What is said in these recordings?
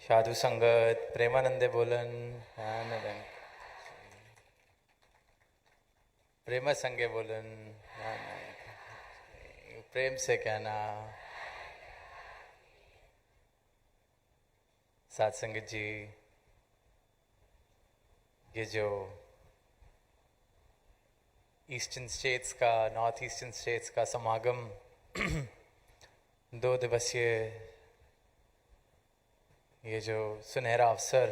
साधु संगत प्रेमानंदे बोलन आनंद प्रेम संगे बोलन प्रेम से कहना। साध संगत जी, ये जो ईस्टर्न स्टेट्स का, नॉर्थ ईस्टर्न स्टेट्स का समागम 2 दिवसीय, ये जो सुनहरा अवसर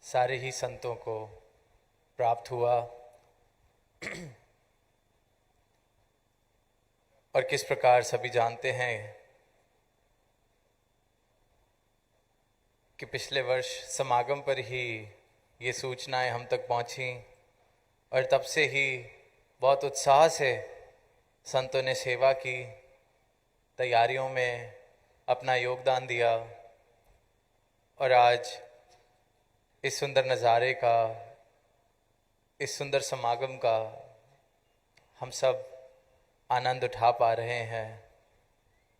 सारे ही संतों को प्राप्त हुआ और किस प्रकार सभी जानते हैं कि पिछले वर्ष समागम पर ही ये सूचनाएं हम तक पहुंची और तब से ही बहुत उत्साह से संतों ने सेवा की, तैयारियों में अपना योगदान दिया और आज इस सुंदर नज़ारे का, इस सुंदर समागम का हम सब आनंद उठा पा रहे हैं।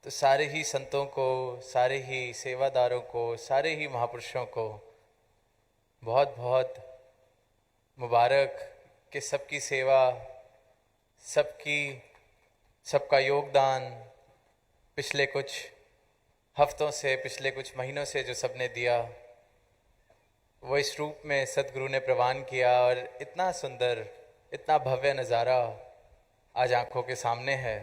तो सारे ही संतों को, सारे ही सेवादारों को, सारे ही महापुरुषों को बहुत बहुत मुबारक कि सबकी सेवा, सबका योगदान पिछले कुछ हफ्तों से, पिछले कुछ महीनों से जो सबने दिया, वो इस रूप में सद्गुरु ने प्रवान किया और इतना सुंदर, इतना भव्य नज़ारा आज आंखों के सामने है।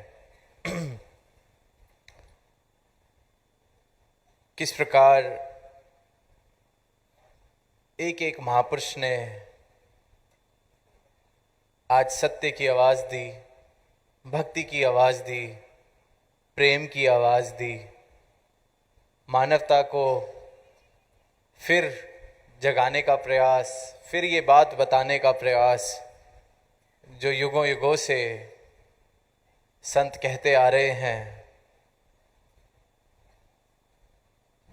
किस प्रकार एक एक महापुरुष ने आज सत्य की आवाज़ दी, भक्ति की आवाज़ दी, प्रेम की आवाज़ दी, मानवता को फिर जगाने का प्रयास, फिर ये बात बताने का प्रयास जो युगों युगों से संत कहते आ रहे हैं।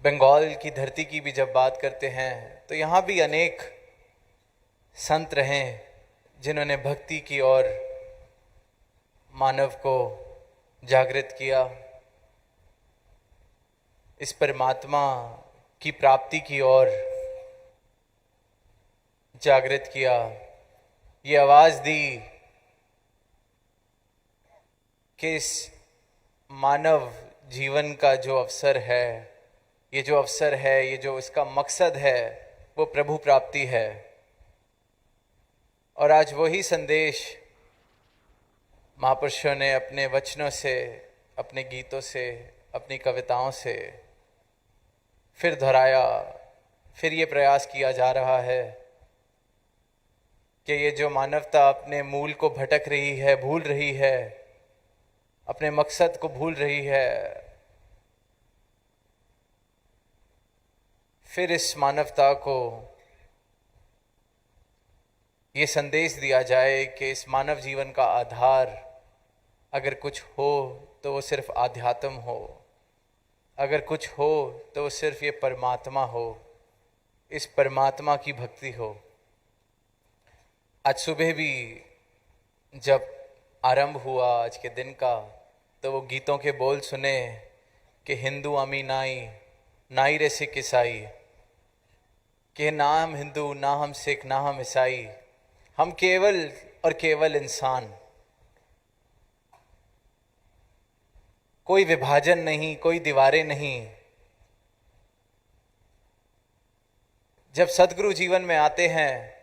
बंगाल की धरती की भी जब बात करते हैं तो यहाँ भी अनेक संत रहे जिन्होंने भक्ति की ओर मानव को जागृत किया, इस परमात्मा की प्राप्ति की ओर जागृत किया, ये आवाज़ दी कि इस मानव जीवन का जो अवसर है, ये जो अवसर है, ये जो इसका मकसद है, वो प्रभु प्राप्ति है। और आज वही संदेश महापुरुषों ने अपने वचनों से, अपने गीतों से, अपनी कविताओं से फिर दोहराया, फिर ये प्रयास किया जा रहा है कि ये जो मानवता अपने मूल को भटक रही है, भूल रही है, अपने मकसद को भूल रही है, फिर इस मानवता को ये संदेश दिया जाए कि इस मानव जीवन का आधार अगर कुछ हो तो वो सिर्फ आध्यात्म हो, अगर कुछ हो तो वो सिर्फ ये परमात्मा हो, इस परमात्मा की भक्ति हो। आज सुबह भी जब आरंभ हुआ आज के दिन का, तो वो गीतों के बोल सुने कि हिंदू अमी नाई, नाई रे सिख ईसाई, कि ना हम हिंदू, ना हम सिख, ना हम ईसाई, हम केवल और केवल इंसान। कोई विभाजन नहीं, कोई दीवारें नहीं। जब सद्गुरु जीवन में आते हैं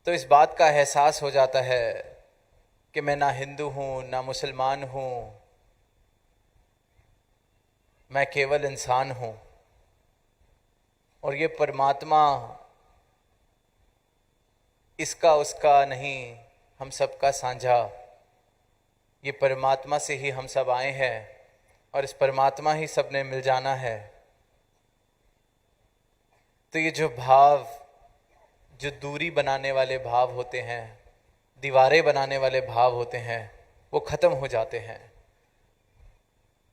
तो इस बात का एहसास हो जाता है कि मैं ना हिंदू हूँ, ना मुसलमान हूँ, मैं केवल इंसान हूँ। और ये परमात्मा इसका उसका नहीं, हम सबका साझा, ये परमात्मा से ही हम सब आए हैं और इस परमात्मा ही सबने मिल जाना है। तो ये जो भाव, जो दूरी बनाने वाले भाव होते हैं, दीवारें बनाने वाले भाव होते हैं, वो ख़त्म हो जाते हैं।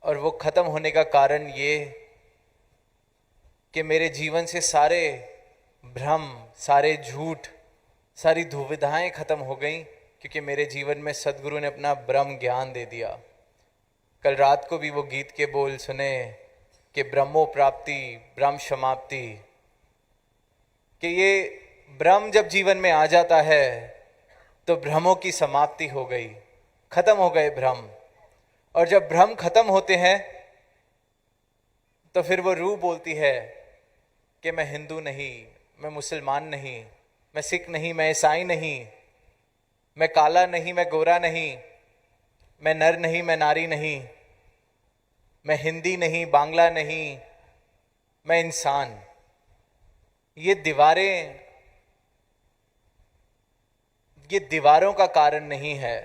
और वो ख़त्म होने का कारण ये कि मेरे जीवन से सारे भ्रम, सारे झूठ, सारी दुविधाएं ख़त्म हो गई, क्योंकि मेरे जीवन में सद्गुरु ने अपना ब्रह्म ज्ञान दे दिया। कल रात को भी वो गीत के बोल सुने कि ब्रह्मो प्राप्ति ब्रह्म समाप्ति, कि ये ब्रह्म जब जीवन में आ जाता है तो भ्रमों की समाप्ति हो गई, खत्म हो गए भ्रम। और जब भ्रम खत्म होते हैं तो फिर वो रूह बोलती है कि मैं हिंदू नहीं, मैं मुसलमान नहीं, मैं सिख नहीं, मैं ईसाई नहीं, मैं काला नहीं, मैं गोरा नहीं, मैं नर नहीं, मैं नारी नहीं, मैं हिंदी नहीं, बांग्ला नहीं, मैं इंसान। ये दीवारों का कारण नहीं है,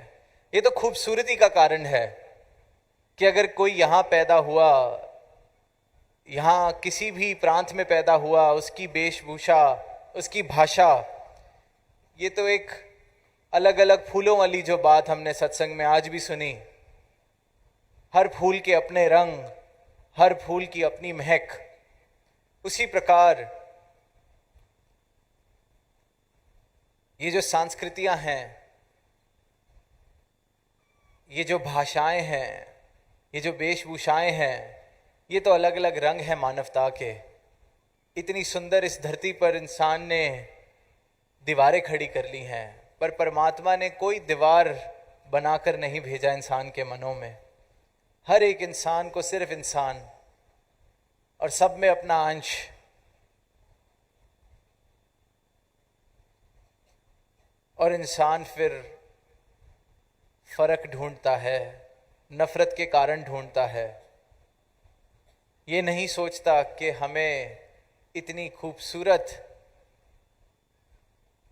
ये तो खूबसूरती का कारण है कि अगर कोई यहाँ पैदा हुआ, यहाँ किसी भी प्रांत में पैदा हुआ, उसकी वेशभूषा, उसकी भाषा, ये तो एक अलग अलग फूलों वाली जो बात हमने सत्संग में आज भी सुनी, हर फूल के अपने रंग, हर फूल की अपनी महक। उसी प्रकार ये जो संस्कृतियां हैं, ये जो भाषाएं हैं, ये जो वेशभूषाएं हैं, ये तो अलग अलग रंग हैं मानवता के। इतनी सुंदर इस धरती पर इंसान ने दीवारें खड़ी कर ली हैं, पर परमात्मा ने कोई दीवार बनाकर नहीं भेजा इंसान के मनों में। हर एक इंसान को सिर्फ इंसान, और सब में अपना अंश। और इंसान फिर फर्क ढूंढता है, नफरत के कारण ढूंढता है। ये नहीं सोचता कि हमें इतनी खूबसूरत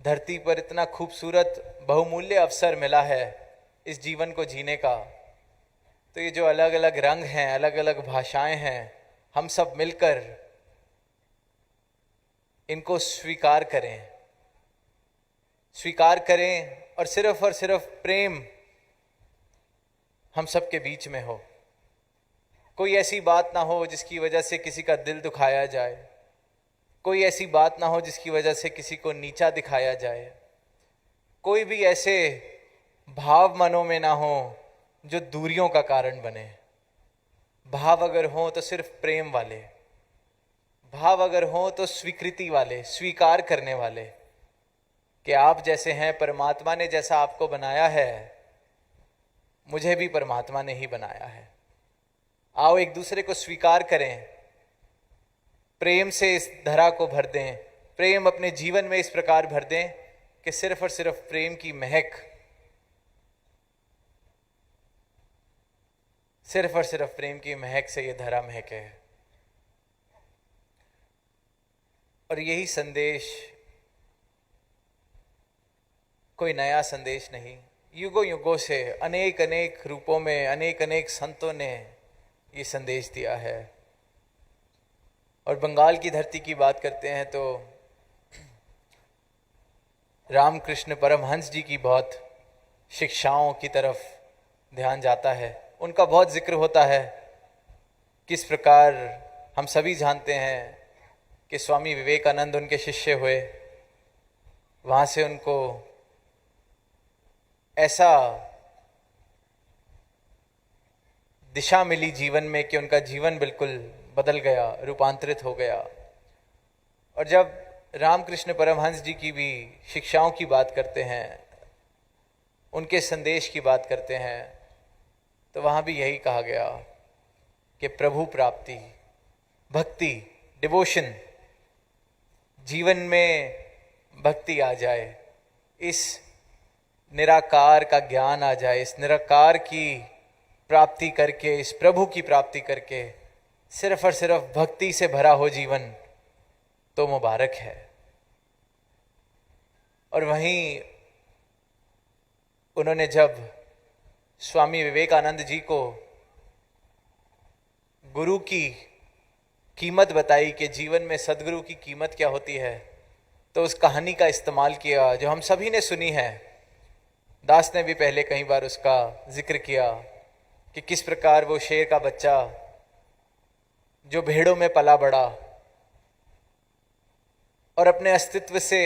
धरती पर इतना खूबसूरत बहुमूल्य अवसर मिला है इस जीवन को जीने का। तो ये जो अलग अलग रंग हैं, अलग अलग भाषाएं हैं, हम सब मिलकर इनको स्वीकार करें और सिर्फ प्रेम हम सब के बीच में हो। कोई ऐसी बात ना हो जिसकी वजह से किसी का दिल दुखाया जाए, कोई ऐसी बात ना हो जिसकी वजह से किसी को नीचा दिखाया जाए, कोई भी ऐसे भाव मनों में ना हो जो दूरियों का कारण बने। भाव अगर हो तो सिर्फ प्रेम वाले, भाव अगर हो तो स्वीकृति वाले, स्वीकार करने वाले कि आप जैसे हैं, परमात्मा ने जैसा आपको बनाया है, मुझे भी परमात्मा ने ही बनाया है। आओ एक दूसरे को स्वीकार करें, प्रेम से इस धरा को भर दें, प्रेम अपने जीवन में इस प्रकार भर दें कि सिर्फ और सिर्फ प्रेम की महक, सिर्फ और सिर्फ प्रेम की महक से ये धरा महके। और यही संदेश, कोई नया संदेश नहीं, युगों युगों से अनेक अनेक रूपों में अनेक अनेक संतों ने ये संदेश दिया है। और बंगाल की धरती की बात करते हैं तो रामकृष्ण परमहंस जी की बहुत शिक्षाओं की तरफ ध्यान जाता है, उनका बहुत जिक्र होता है। किस प्रकार हम सभी जानते हैं कि स्वामी विवेकानंद उनके शिष्य हुए, वहाँ से उनको ऐसा दिशा मिली जीवन में कि उनका जीवन बिल्कुल बदल गया, रूपांतरित हो गया। और जब रामकृष्ण परमहंस जी की भी शिक्षाओं की बात करते हैं, उनके संदेश की बात करते हैं, तो वहाँ भी यही कहा गया कि प्रभु प्राप्ति, भक्ति, डिवोशन, जीवन में भक्ति आ जाए, इस निराकार का ज्ञान आ जाए, इस निराकार की प्राप्ति करके, इस प्रभु की प्राप्ति करके सिर्फ और सिर्फ भक्ति से भरा हो जीवन, तो मुबारक है। और वहीं उन्होंने जब स्वामी विवेकानंद जी को गुरु की कीमत बताई कि जीवन में सदगुरु की कीमत क्या होती है, तो उस कहानी का इस्तेमाल किया जो हम सभी ने सुनी है। दास ने भी पहले कई बार उसका जिक्र किया कि किस प्रकार वो शेर का बच्चा जो भेड़ों में पला बड़ा और अपने अस्तित्व से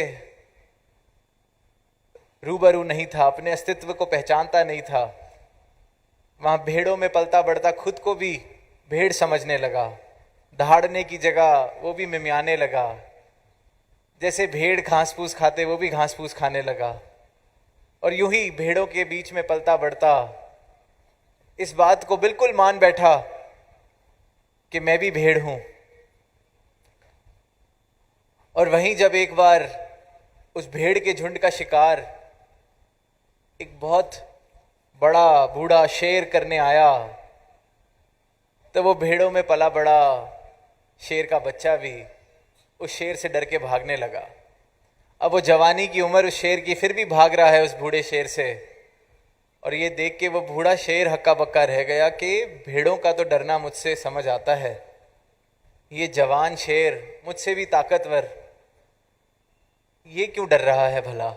रूबरू नहीं था, अपने अस्तित्व को पहचानता नहीं था, वहाँ भेड़ों में पलता बढ़ता खुद को भी भेड़ समझने लगा। दहाड़ने की जगह वो भी मिमियाने लगा। जैसे भेड़ घास फूस खाते वो भी घास फूस खाने लगा। और यूं ही भेड़ों के बीच में पलता बढ़ता इस बात को बिल्कुल मान बैठा कि मैं भी भेड़ हूं। और वहीं जब एक बार उस भेड़ के झुंड का शिकार एक बहुत बड़ा बूढ़ा शेर करने आया, तो वो भेड़ों में पला बड़ा शेर का बच्चा भी उस शेर से डर के भागने लगा। अब वो जवानी की उम्र उस शेर की, फिर भी भाग रहा है उस बूढ़े शेर से। और ये देख के वो बूढ़ा शेर हक्का बक्का रह गया कि भेड़ों का तो डरना मुझसे समझ आता है, ये जवान शेर मुझसे भी ताकतवर, ये क्यों डर रहा है भला।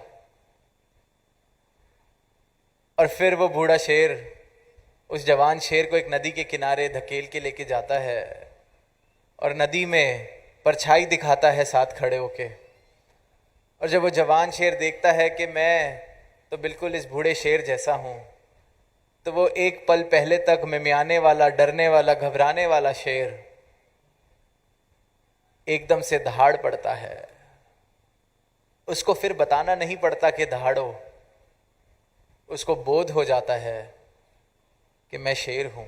और फिर वो बूढ़ा शेर उस जवान शेर को एक नदी के किनारे धकेल के लेके जाता है और नदी में परछाई दिखाता है साथ खड़े होके। और जब वो जवान शेर देखता है कि मैं तो बिल्कुल इस बूढ़े शेर जैसा हूं, तो वो एक पल पहले तक मिमियाने वाला, डरने वाला, घबराने वाला शेर एकदम से दहाड़ पड़ता है। उसको फिर बताना नहीं पड़ता कि दहाड़ो, उसको बोध हो जाता है कि मैं शेर हूं।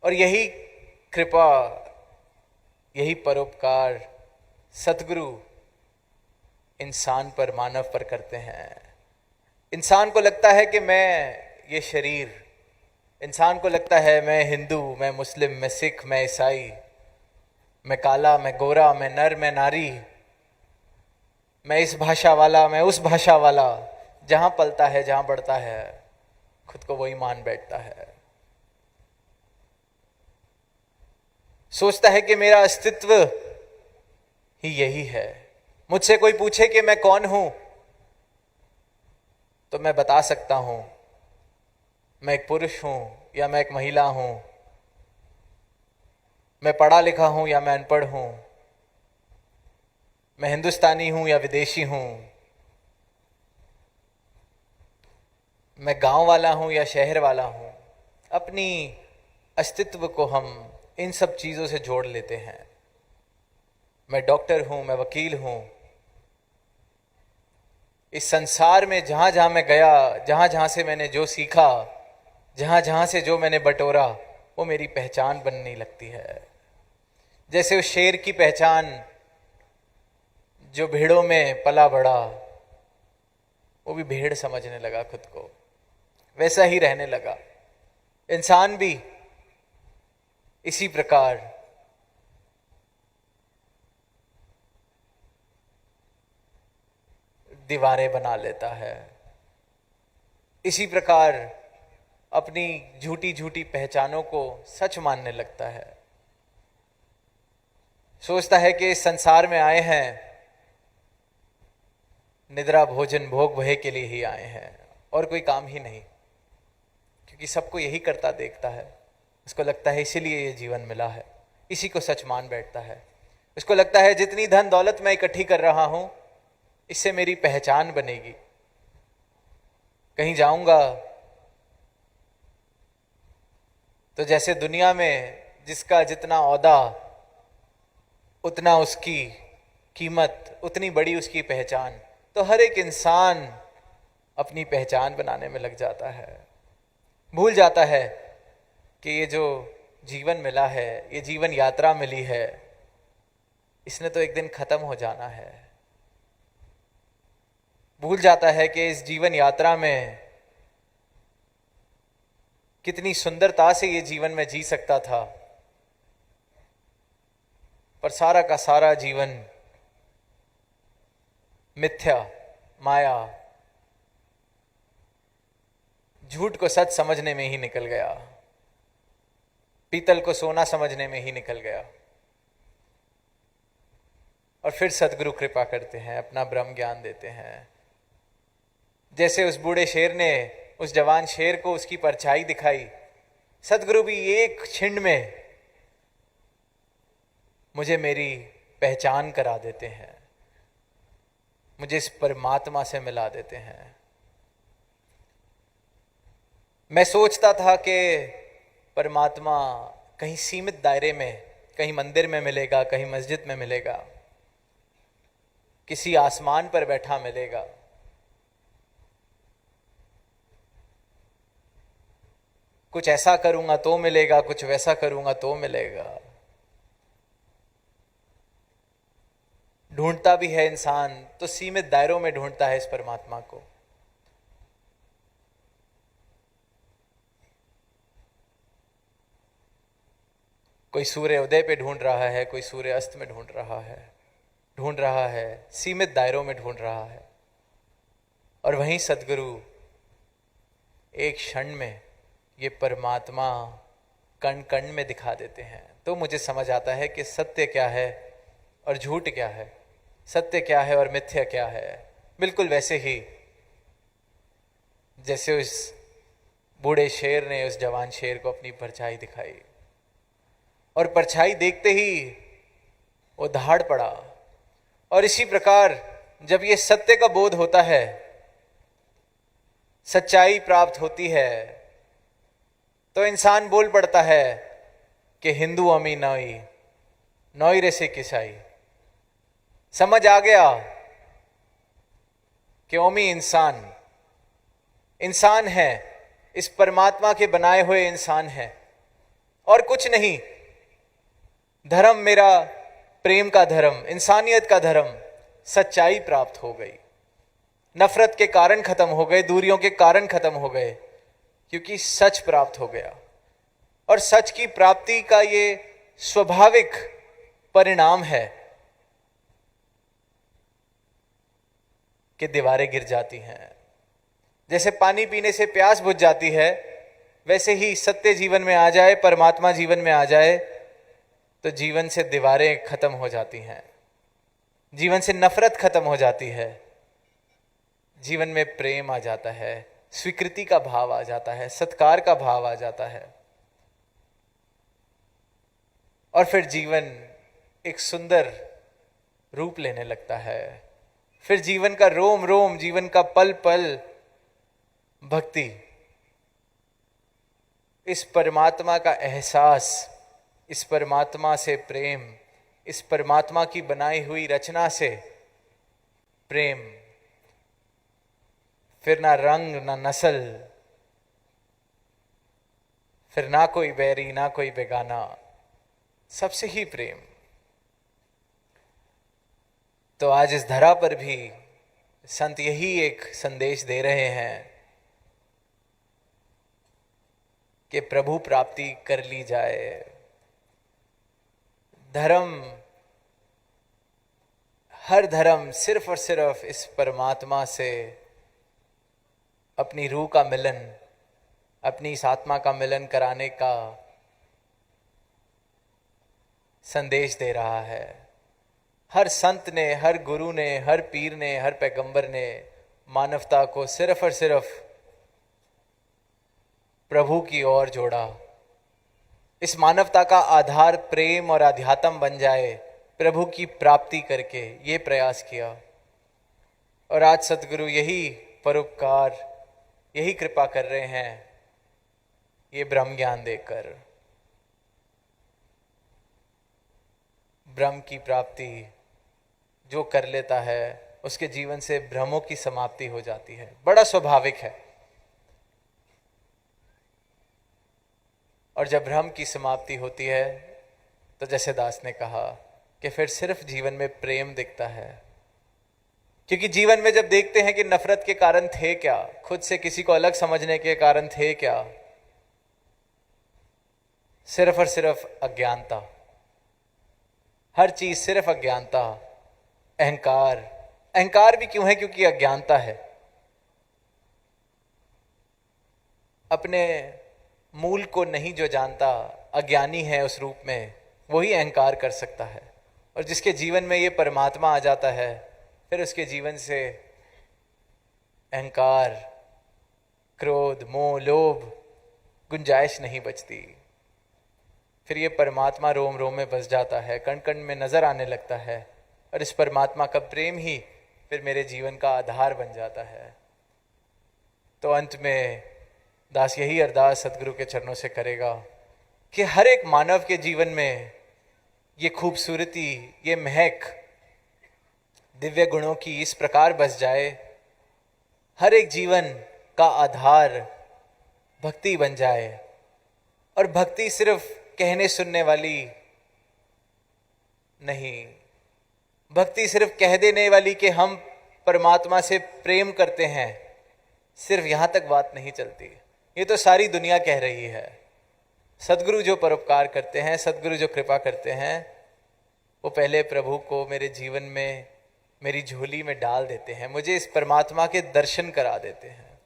और यही कृपा, यही परोपकार सतगुरु इंसान पर, मानव पर करते हैं। इंसान को लगता है कि मैं ये शरीर, इंसान को लगता है मैं हिंदू, मैं मुस्लिम, मैं सिख, मैं ईसाई, मैं काला, मैं गोरा, मैं नर, मैं नारी, मैं इस भाषा वाला, मैं उस भाषा वाला। जहां पलता है, जहां बढ़ता है, खुद को वही मान बैठता है। सोचता है कि मेरा अस्तित्व ही यही है। मुझसे कोई पूछे कि मैं कौन हूं, तो मैं बता सकता हूं मैं एक पुरुष हूं या मैं एक महिला हूं, मैं पढ़ा लिखा हूं या मैं अनपढ़ हूं, मैं हिंदुस्तानी हूं या विदेशी हूं, मैं गांव वाला हूं या शहर वाला हूं। अपनी अस्तित्व को हम इन सब चीजों से जोड़ लेते हैं। मैं डॉक्टर हूं, मैं वकील हूं। इस संसार में जहां जहां मैं गया, जहां जहां से मैंने जो सीखा, जहां जहां से जो मैंने बटोरा, वो मेरी पहचान बनने लगती है। जैसे उस शेर की पहचान जो भेड़ों में पला बड़ा, वो भी भेड़ समझने लगा खुद को, वैसा ही रहने लगा। इंसान भी इसी प्रकार दीवारें बना लेता है, इसी प्रकार अपनी झूठी झूठी पहचानों को सच मानने लगता है। सोचता है कि इस संसार में आए हैं निद्रा भोजन भोग भय के लिए ही आए हैं, और कोई काम ही नहीं, क्योंकि सबको यही करता देखता है। उसको लगता है इसीलिए ये जीवन मिला है, इसी को सच मान बैठता है। उसको लगता है जितनी धन दौलत मैं इकट्ठी कर रहा हूं, इससे मेरी पहचान बनेगी। कहीं जाऊंगा तो जैसे दुनिया में जिसका जितना औहदा, उतना उसकी कीमत, उतनी बड़ी उसकी पहचान। तो हर एक इंसान अपनी पहचान बनाने में लग जाता है, भूल जाता है कि ये जो जीवन मिला है, ये जीवन यात्रा मिली है, इसने तो एक दिन खत्म हो जाना है। भूल जाता है कि इस जीवन यात्रा में कितनी सुंदरता से ये जीवन में जी सकता था, पर सारा का सारा जीवन मिथ्या, माया, झूठ को सच समझने में ही निकल गया, पीतल को सोना समझने में ही निकल गया। और फिर सदगुरु कृपा करते हैं, अपना ब्रह्म ज्ञान देते हैं। जैसे उस बूढ़े शेर ने उस जवान शेर को उसकी परछाई दिखाई, सदगुरु भी एक छिंड में मुझे मेरी पहचान करा देते हैं, मुझे इस परमात्मा से मिला देते हैं। मैं सोचता था कि परमात्मा कहीं सीमित दायरे में कहीं मंदिर में मिलेगा, कहीं मस्जिद में मिलेगा, किसी आसमान पर बैठा मिलेगा। कुछ ऐसा करूंगा तो मिलेगा, कुछ वैसा करूंगा तो मिलेगा। ढूंढता भी है इंसान तो सीमित दायरों में ढूंढता है इस परमात्मा को। कोई सूर्य उदय पे ढूंढ रहा है, कोई सूर्य अस्त में ढूंढ रहा है, सीमित दायरों में ढूंढ रहा है। और वहीं सदगुरु एक क्षण में ये परमात्मा कण कण में दिखा देते हैं। तो मुझे समझ आता है कि सत्य क्या है और झूठ क्या है, सत्य क्या है और मिथ्या क्या है। बिल्कुल वैसे ही जैसे उस बूढ़े शेर ने उस जवान शेर को अपनी परछाई दिखाई, और परछाई देखते ही वो दहाड़ पड़ा। और इसी प्रकार जब ये सत्य का बोध होता है, सच्चाई प्राप्त होती है, तो इंसान बोल पड़ता है कि हिंदू अमी नोई नोई रे से किसाई। समझ आ गया कि ओमी इंसान है, इस परमात्मा के बनाए हुए इंसान है और कुछ नहीं। धर्म मेरा प्रेम का धर्म, इंसानियत का धर्म, सच्चाई प्राप्त हो गई। नफरत के कारण खत्म हो गए, दूरियों के कारण खत्म हो गए, क्योंकि सच प्राप्त हो गया। और सच की प्राप्ति का ये स्वाभाविक परिणाम है कि दीवारें गिर जाती हैं। जैसे पानी पीने से प्यास बुझ जाती है, वैसे ही सत्य जीवन में आ जाए, परमात्मा जीवन में आ जाए, तो जीवन से दीवारें खत्म हो जाती हैं, जीवन से नफरत खत्म हो जाती है, जीवन में प्रेम आ जाता है, स्वीकृति का भाव आ जाता है, सत्कार का भाव आ जाता है। और फिर जीवन एक सुंदर रूप लेने लगता है। फिर जीवन का रोम रोम, जीवन का पल पल भक्ति, इस परमात्मा का एहसास, इस परमात्मा से प्रेम, इस परमात्मा की बनाई हुई रचना से प्रेम। फिर ना रंग ना नस्ल, फिर ना कोई बैरी ना कोई बेगाना, सबसे ही प्रेम। तो आज इस धरा पर भी संत यही एक संदेश दे रहे हैं कि प्रभु प्राप्ति कर ली जाए। धर्म, हर धर्म सिर्फ और सिर्फ इस परमात्मा से अपनी रूह का मिलन, अपनी इस आत्मा का मिलन कराने का संदेश दे रहा है। हर संत ने, हर गुरु ने, हर पीर ने, हर पैगंबर ने मानवता को सिर्फ और सिर्फ प्रभु की ओर जोड़ा। इस मानवता का आधार प्रेम और आध्यात्म बन जाए, प्रभु की प्राप्ति करके ये प्रयास किया। और आज सतगुरु यही परोपकार, यही कृपा कर रहे हैं, ये ब्रह्म ज्ञान देकर। ब्रह्म की प्राप्ति जो कर लेता है, उसके जीवन से भ्रमों की समाप्ति हो जाती है। बड़ा स्वाभाविक है। और जब भ्रम की समाप्ति होती है, तो जैसे दास ने कहा कि फिर सिर्फ जीवन में प्रेम दिखता है। क्योंकि जीवन में जब देखते हैं कि नफरत के कारण थे क्या, खुद से किसी को अलग समझने के कारण थे क्या, सिर्फ और सिर्फ अज्ञानता। हर चीज सिर्फ अज्ञानता, अहंकार। अहंकार भी क्यों है? क्योंकि अज्ञानता है। अपने मूल को नहीं जो जानता, अज्ञानी है उस रूप में, वही अहंकार कर सकता है। और जिसके जीवन में ये परमात्मा आ जाता है, फिर उसके जीवन से अहंकार, क्रोध, मोह, लोभ गुंजाइश नहीं बचती। फिर ये परमात्मा रोम रोम में बस जाता है, कण कण में नजर आने लगता है। और इस परमात्मा का प्रेम ही फिर मेरे जीवन का आधार बन जाता है। तो अंत में दास यही अरदास सतगुरु के चरणों से करेगा कि हर एक मानव के जीवन में ये खूबसूरती, ये महक दिव्य गुणों की इस प्रकार बस जाए, हर एक जीवन का आधार भक्ति बन जाए। और भक्ति सिर्फ कहने सुनने वाली नहीं, भक्ति सिर्फ कह देने वाली कि हम परमात्मा से प्रेम करते हैं, सिर्फ यहां तक बात नहीं चलती। ये तो सारी दुनिया कह रही है। सदगुरु जो परोपकार करते हैं, सदगुरु जो कृपा करते हैं, वो पहले प्रभु को मेरे जीवन में, मेरी झोली में डाल देते हैं, मुझे इस परमात्मा के दर्शन करा देते हैं।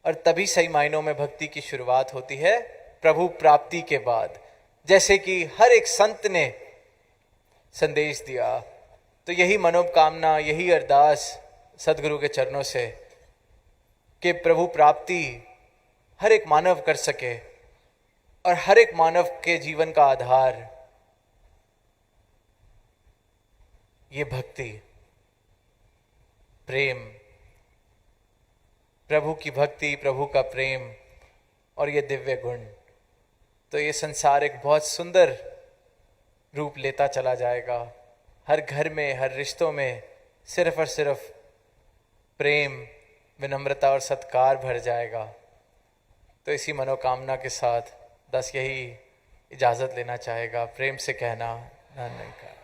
और तभी सही मायनों में भक्ति की शुरुआत होती है, प्रभु प्राप्ति के बाद। जैसे कि हर एक संत ने संदेश दिया, तो यही मनोकामना, यही अरदास सदगुरु के चरणों से कि प्रभु प्राप्ति हर एक मानव कर सके। और हर एक मानव के जीवन का आधार ये भक्ति, प्रेम, प्रभु की भक्ति, प्रभु का प्रेम और ये दिव्य गुण। तो ये संसार एक बहुत सुंदर रूप लेता चला जाएगा। हर घर में, हर रिश्तों में सिर्फ और सिर्फ प्रेम, विनम्रता और सत्कार भर जाएगा। तो इसी मनोकामना के साथ दास यही इजाज़त लेना चाहेगा, प्रेम से कहना, धन्यवाद।